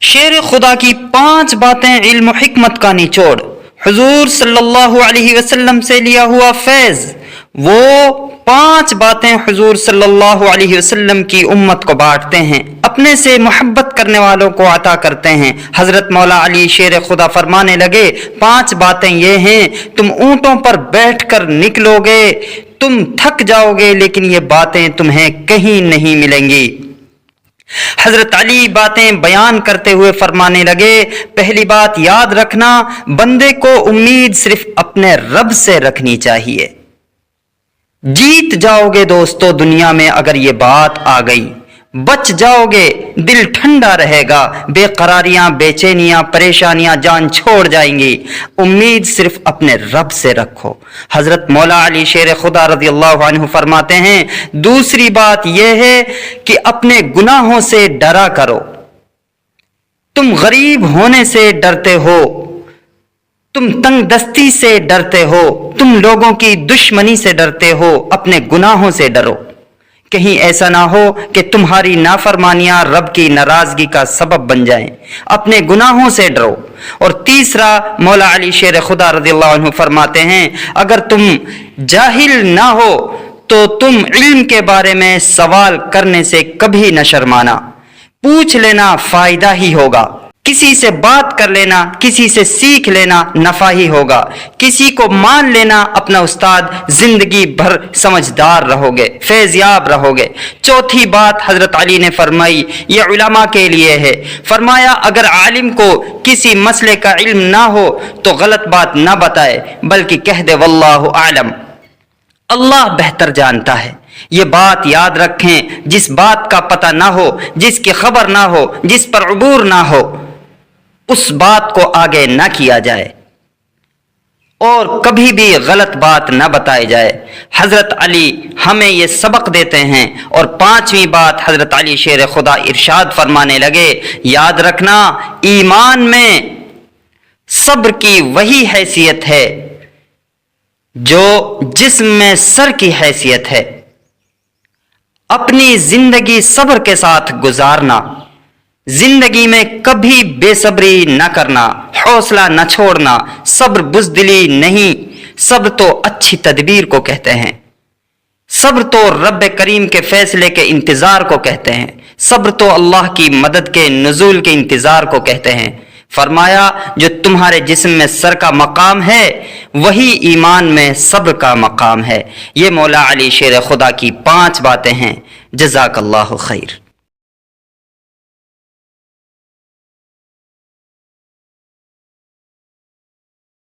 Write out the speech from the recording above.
شیر خدا کی 5 باتیں علم و حکمت کا نچوڑ، حضور صلی اللہ علیہ وسلم سے لیا ہوا فیض۔ وہ 5 باتیں حضور صلی اللہ علیہ وسلم کی امت کو بانٹتے ہیں، اپنے سے محبت کرنے والوں کو عطا کرتے ہیں۔ حضرت مولا علی شیر خدا فرمانے لگے 5 باتیں یہ ہیں، تم اونٹوں پر بیٹھ کر نکلو گے، تم تھک جاؤ گے، لیکن یہ باتیں تمہیں کہیں نہیں ملیں گی۔ حضرت علی باتیں بیان کرتے ہوئے فرمانے لگے، پہلی بات یاد رکھنا، بندے کو امید صرف اپنے رب سے رکھنی چاہیے۔ جیت جاؤ گے دوستو دنیا میں اگر یہ بات آ گئی، بچ جاؤ گے، دل ٹھنڈا رہے گا، بے قراریاں، بے چینیاں، پریشانیاں جان چھوڑ جائیں گی۔ امید صرف اپنے رب سے رکھو۔ حضرت مولا علی شیر خدا رضی اللہ عنہ فرماتے ہیں، دوسری بات یہ ہے کہ اپنے گناہوں سے ڈرا کرو۔ تم غریب ہونے سے ڈرتے ہو، تم تنگ دستی سے ڈرتے ہو، تم لوگوں کی دشمنی سے ڈرتے ہو، اپنے گناہوں سے ڈرو، کہیں ایسا نہ ہو کہ تمہاری نافرمانیاں رب کی ناراضگی کا سبب بن جائیں۔ اپنے گناہوں سے ڈرو۔ اور تیسرا، مولا علی شیر خدا رضی اللہ عنہ فرماتے ہیں، اگر تم جاہل نہ ہو تو تم علم کے بارے میں سوال کرنے سے کبھی نہ شرمانا، پوچھ لینا فائدہ ہی ہوگا۔ کسی سے بات کر لینا، کسی سے سیکھ لینا نفع ہی ہوگا۔ کسی کو مان لینا اپنا استاد، زندگی بھر سمجھدار رہو گے، فیض یاب رہو گے۔ چوتھی بات حضرت علی نے فرمائی، یہ علماء کے لیے ہے، فرمایا اگر عالم کو کسی مسئلے کا علم نہ ہو تو غلط بات نہ بتائے، بلکہ کہہ دے واللہ اعلم، اللہ بہتر جانتا ہے۔ یہ بات یاد رکھیں، جس بات کا پتہ نہ ہو، جس کی خبر نہ ہو، جس پر عبور نہ ہو، اس بات کو آگے نہ کیا جائے اور کبھی بھی غلط بات نہ بتائی جائے۔ حضرت علی ہمیں یہ سبق دیتے ہیں۔ اور 5ویں بات حضرت علی شیر خدا ارشاد فرمانے لگے، یاد رکھنا ایمان میں صبر کی وہی حیثیت ہے جو جسم میں سر کی حیثیت ہے۔ اپنی زندگی صبر کے ساتھ گزارنا، زندگی میں کبھی بے صبری نہ کرنا، حوصلہ نہ چھوڑنا، صبر بزدلی نہیں، صبر تو اچھی تدبیر کو کہتے ہیں، صبر تو رب کریم کے فیصلے کے انتظار کو کہتے ہیں، صبر تو اللہ کی مدد کے نزول کے انتظار کو کہتے ہیں۔ فرمایا جو تمہارے جسم میں سر کا مقام ہے وہی ایمان میں صبر کا مقام ہے۔ یہ مولا علی شیر خدا کی 5 باتیں ہیں۔ جزاک اللہ خیر۔